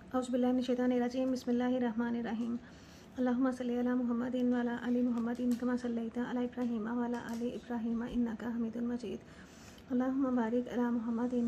औज़ुबिल्लाहिमिनश्शैतानिर्रजीम बिस्मिल्लाहिर्रहमानिर्रहीम अल्लाहुम्मा सल्लि अला मुहम्मदिन व अला आलि मुहम्मदिन कमा सल्लैता अला इब्राहीम व अला आलि इब्राहीम इन्नका हमीदुम मजीद अल्लाहुम्मा बारिक अला मुहम्मदिन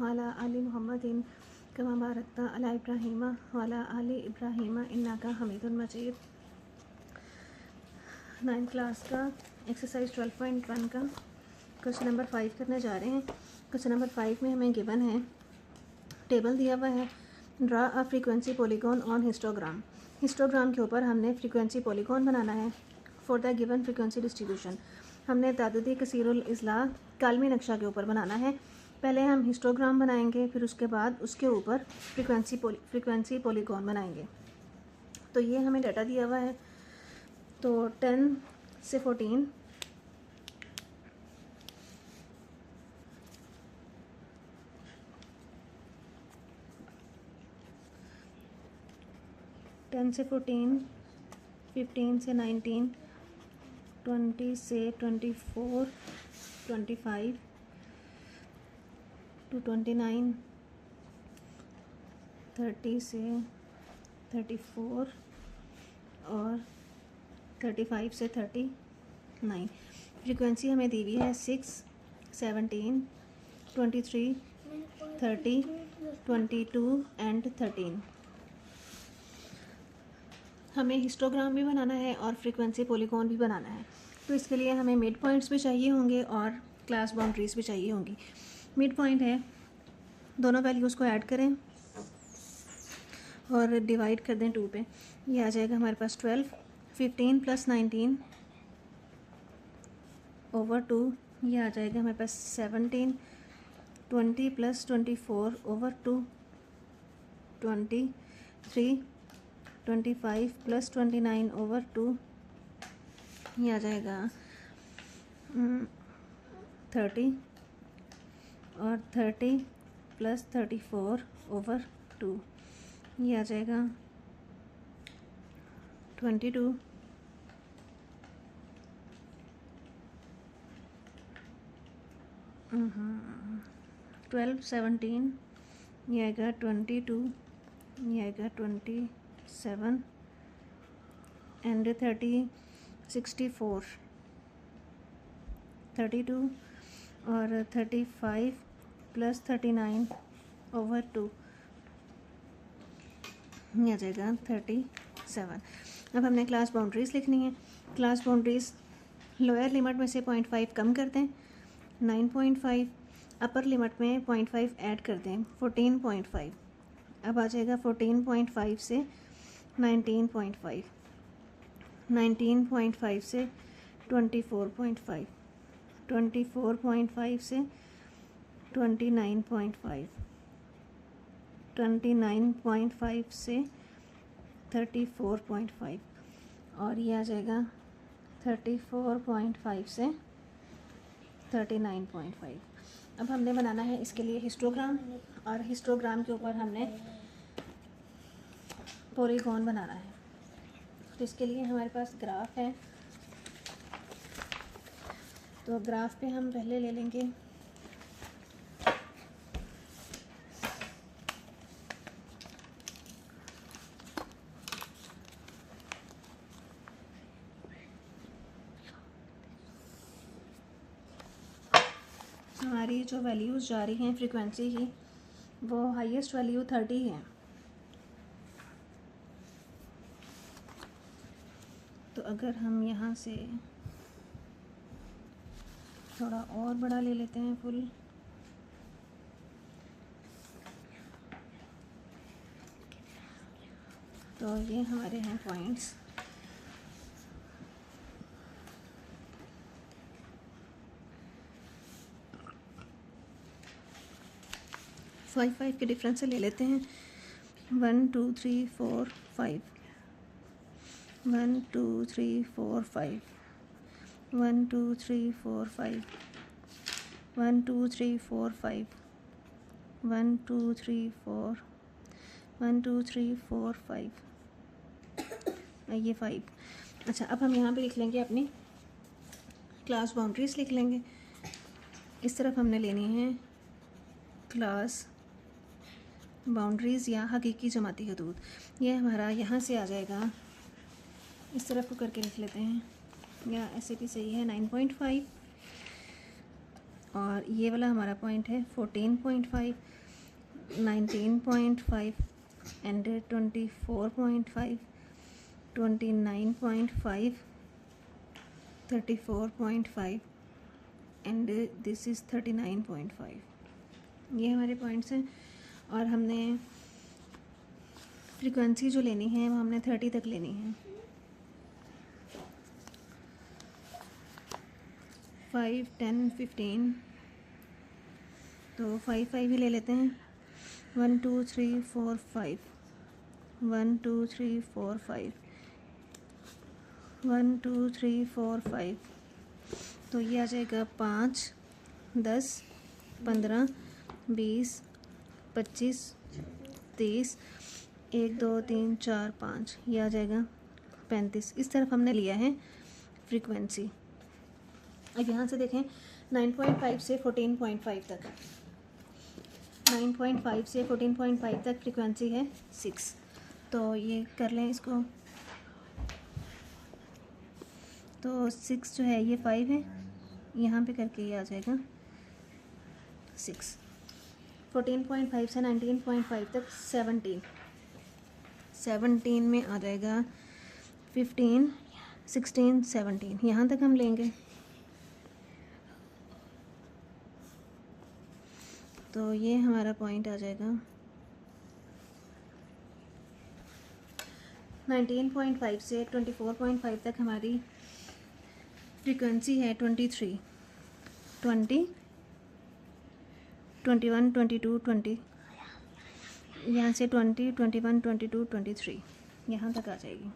व अला आलि मुहम्मदिन कमा बारकता अला इब्राहीम व अला आलि इब्राहीम इन्नका हमीदुम मजीद। 9th क्लास का एक्सरसाइज 12.1 का क्वेश्चन नंबर 5 करने जा रहे हैं। क्वेश्चन नंबर 5 में हमें गिवन है, टेबल दिया हुआ है, draw a frequency polygon on histogram. Histogram के ऊपर हमने फ्रीक्वेंसी पॉलीगॉन बनाना है for the given frequency distribution. हमने ताददी कसीरुल इज़ला कालमी नक्शा के ऊपर बनाना है। पहले हम हिस्टोग्राम बनाएंगे, फिर उसके बाद उसके ऊपर फ्रीक्वेंसी पॉलीगॉन बनाएंगे। तो ये हमें डाटा दिया हुआ है। तो 10 से 14 10 से 14, 15 से 19, 20 से 24, 25 to 29, 30 से 34 और 35 से 39। फ्रीक्वेंसी हमें दी हुई है 6, 17, 23, 30, 22 एंड 13। हमें हिस्टोग्राम भी बनाना है और फ्रीक्वेंसी पॉलीगॉन भी बनाना है। तो इसके लिए हमें मिड पॉइंट्स भी चाहिए होंगे और क्लास बाउंड्रीज भी चाहिए होंगी। मिड पॉइंट है, दोनों वैल्यूज़ को ऐड करें और डिवाइड कर दें 2 पे। ये आ जाएगा हमारे पास 12, 15 + 19 ओवर 2, ये आ जाएगा हमारे पास 17, 20 + 24 ओवर 2, 23, 25 + 29 ओवर 2, ये आ जाएगा 30 और 30 + 34 ओवर 2, ये आ जाएगा 22, 12, 17, ये आएगा 22, ये आएगा 27 एंड 30, 64, 32 और 35 + 39 ओवर 2, ये आ जाएगा 37। अब हमने क्लास बाउंड्रीज़ लिखनी है। क्लास बाउंड्रीज़ लोअर लिमिट में से 0.5 कम कर दें, 9.5, अपर लिमिट में 0.5 ऐड कर दें, 14.5। अब आ जाएगा 14.5 से 19.5, 19.5 से 24.5, 24.5 से 29.5, 29.5 से 34.5 और ये आ जाएगा 34.5 से 39.5। अब हमने बनाना है इसके लिए हिस्टोग्राम, और हिस्टोग्राम के ऊपर हमने पॉलीगॉन बनाना है। तो इसके लिए हमारे पास ग्राफ है। तो ग्राफ पे हम पहले ले लेंगे हमारी जो वैल्यूज़ जा रही हैं फ्रीक्वेंसी की, वो हाईएस्ट वैल्यू 30 है। तो अगर हम यहाँ से थोड़ा और बड़ा ले लेते हैं फुल, तो ये हमारे हैं पॉइंट्स। फाइव के डिफरेंस से ले लेते हैं। 1 2 3 4 5, 1 2 3 4 5, 1 2 3 4 5, 1 2 3 4 5, 1 2 3 4, 1 2 3 4 5, ये 5। अच्छा, अब हम यहाँ पे लिख लेंगे अपनी क्लास बाउंड्रीज लिख लेंगे। इस तरफ हमने लेनी है क्लास बाउंड्रीज़ या हकीकी जमाती हदूद, ये हमारा यहाँ से आ जाएगा, इस तरफ को करके लिख लेते हैं, या ऐसे भी सही है 9.5, और ये वाला हमारा पॉइंट है 14.5, 19.5 एंड 24.5, 29.5, 34.5 एंड दिस इज़ 39.5। ये हमारे पॉइंट्स हैं, और हमने फ्रीक्वेंसी जो लेनी है वो हमने 30 तक लेनी है। 5, 10, 15, तो 5 ही ले लेते हैं। 1 2 3 4 5, 1 2 3 4 5, 1 2 3 4 5, तो ये आ जाएगा 5, 10, 15, 20, 25, 30, 1 2 3 4 5, ये आ जाएगा 35। इस तरफ हमने लिया है फ्रीक्वेंसी। अब यहाँ से देखें 9.5 से 14.5 तक, 9.5 से 14.5 तक फ्रीक्वेंसी है 6, तो ये कर लें इसको, तो 6 जो है ये 5 है, यहाँ पे करके ये आ जाएगा 6। 14.5 से 19.5 तक 17 में आ जाएगा 15, 16, 17, यहाँ तक हम लेंगे, तो ये हमारा पॉइंट आ जाएगा 19.5 से 24.5 तक हमारी फ्रीक्वेंसी है 23, 20, 21, 22, 20, यहाँ से 20, 21, 22, 23, यहाँ तक आ जाएगी।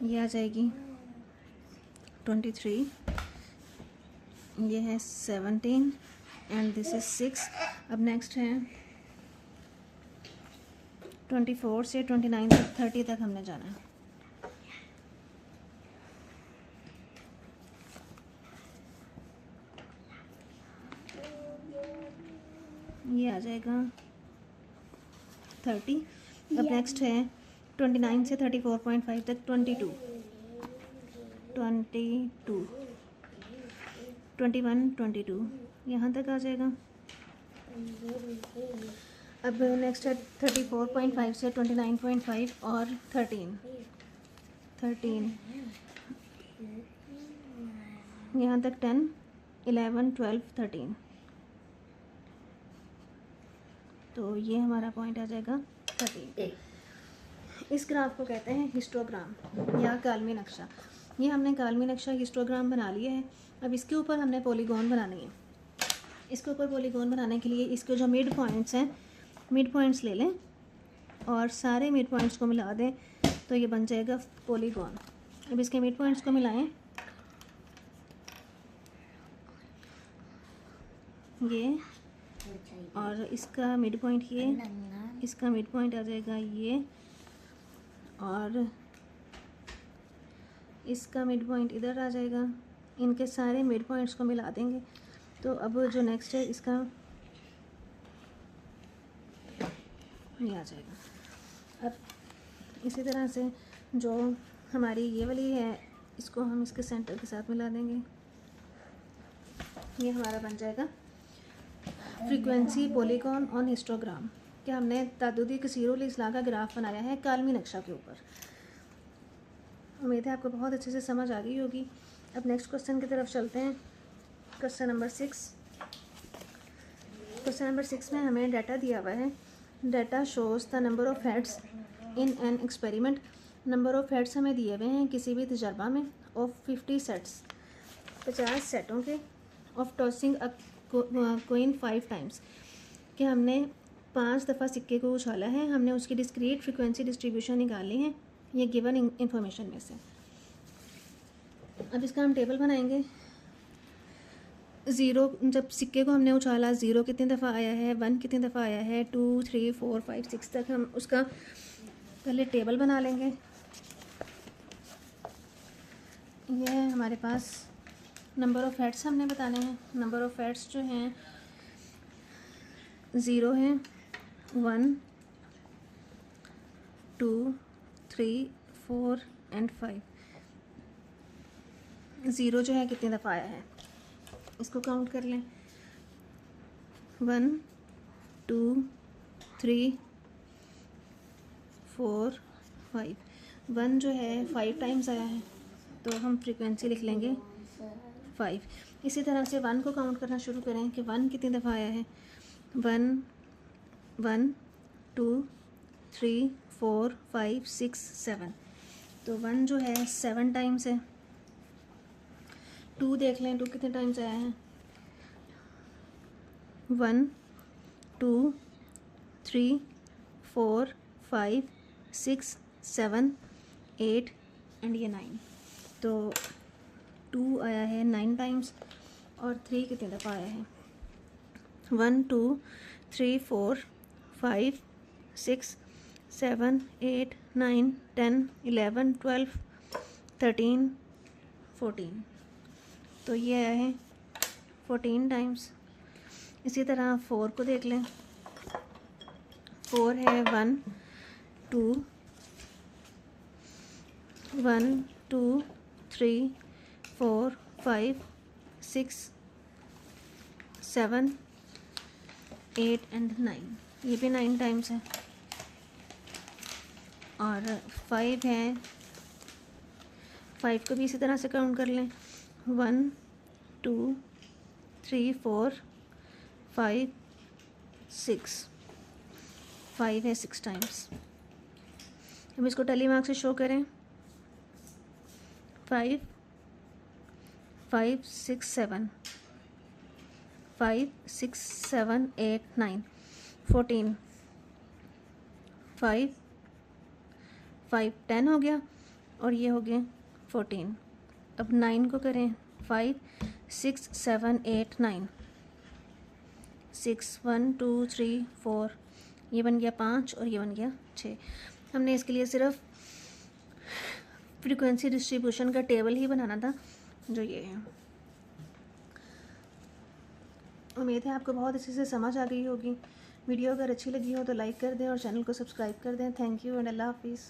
ये आ जाएगी 23, ये है 17 एंड दिस इज़ 6। अब नेक्स्ट है 24 से 29 तक 30 तक हमने जाना है। ये आ जाएगा 30। अब नेक्स्ट है 29 से 34.5 तक 22, 21, 22, यहाँ तक आ जाएगा। अब नेक्स्ट है 34.5 से 29.5 और 13, यहाँ तक 10, 11, 12, 13, तो ये हमारा पॉइंट आ जाएगा 13। इस ग्राफ को कहते हैं हिस्टोग्राम या कालमी नक्शा। ये हमने कालमी नक्शा हिस्टोग्राम बना लिया है। अब इसके ऊपर हमने पॉलीगॉन बनानी है। इसके ऊपर पॉलीगॉन बनाने के लिए इसके जो मिड पॉइंट्स हैं, मिड पॉइंट्स ले लें और सारे मिड पॉइंट्स को मिला दें, तो ये बन जाएगा पॉलीगॉन। अब इसके मिड पॉइंट्स को मिलाएं, ये और इसका मिड पॉइंट ये, इसका मिड पॉइंट आ जाएगा ये, और इसका मिड पॉइंट इधर आ जाएगा। इनके सारे मिड पॉइंट्स को मिला देंगे, तो अब जो नेक्स्ट है इसका ये आ जाएगा। अब इसी तरह से जो हमारी ये वाली है, इसको हम इसके सेंटर के साथ मिला देंगे। ये हमारा बन जाएगा फ्रीक्वेंसी पॉलीगॉन ऑन हिस्टोग्राम। क्या हमने तादुदी कसीरुल इस्लाह का ग्राफ बनाया है कालमी नक्शा के ऊपर। उम्मीद है आपको बहुत अच्छे से समझ आ गई होगी। अब नेक्स्ट क्वेश्चन की तरफ चलते हैं। Question number 6। क्वेश्चन नंबर 6 में हमें डाटा दिया हुआ है। Data shows the number of heads in an experiment. Number of heads हमें दिए हुए हैं किसी भी तजर्बा में ऑफ 50 सेट्स, 50 सेटों के, of tossing a coin 5 times, कि हमने 5 दफ़ा सिक्के को उछाला है। हमने उसकी डिस्क्रीट फ्रीक्वेंसी डिस्ट्रीब्यूशन निकालनी है ये गिवन इंफॉर्मेशन में से। अब इसका हम टेबल बनाएंगे। ज़ीरो, जब सिक्के को हमने उछाला, ज़ीरो कितनी दफ़ा आया है, 1 कितनी दफ़ा आया है, 2, 3, 4, 5, 6 तक हम उसका पहले टेबल बना लेंगे। ये है हमारे पास नंबर ऑफ़ हेड्स हमने बताने हैं। नंबर ऑफ़ हेड्स जो हैं 0 है, 1, 2, 3, 4 एंड 5। 0 जो है कितनी दफ़ा आया है इसको काउंट कर लें। 1, 2, 3, 4, 5। 1 जो है 5 टाइम्स आया है तो हम फ्रीक्वेंसी लिख लेंगे 5। इसी तरह से 1 को काउंट करना शुरू करें कि 1 कितनी दफ़ा आया है। 1, 1, 2, 3, 4, 5, 6, 7। तो 1 जो है 7 टाइम्स है। 2 देख लें, 2 कितने टाइम्स आया है। 1, 2, 3, 4, 5, 6, 7, 8 एंड ये 9। तो 2 आया है 9 टाइम्स और 3 कितनी दफ़ा आया है। 1, 2, 3, 4, 5, 6, 7, 8, 9, 10, 11, 12, 13, 14। तो ये आया है 14 टाइम्स। इसी तरह 4 को देख लें। 4 है 1, 2, 3, 4, 5, 6, 7, 8 एंड 9। ये भी 9 टाइम्स है। और 5 है, 5 को भी इसी तरह से काउंट कर लें। 1, 2, 3, 4, 5, 6। 5 है 6 टाइम्स। हम इसको टैली मार्क से शो करें। 5, 5, 6, 7, 5, 6, 7, 8, 9, 14, 5, 5, 10 हो गया और ये हो गए 14। अब 9 को करें। 5, 6, 7, 8, 9, 6, 1, 2, 3, 4। ये बन गया 5 और ये बन गया 6। हमने इसके लिए सिर्फ फ्रीक्वेंसी डिस्ट्रीब्यूशन का टेबल ही बनाना था जो ये है। उम्मीद है आपको बहुत अच्छे से समझ आ गई होगी। वीडियो अगर अच्छी लगी हो तो लाइक कर दें और चैनल को सब्सक्राइब कर दें। थैंक यू एंड अल्लाह हाफिज़।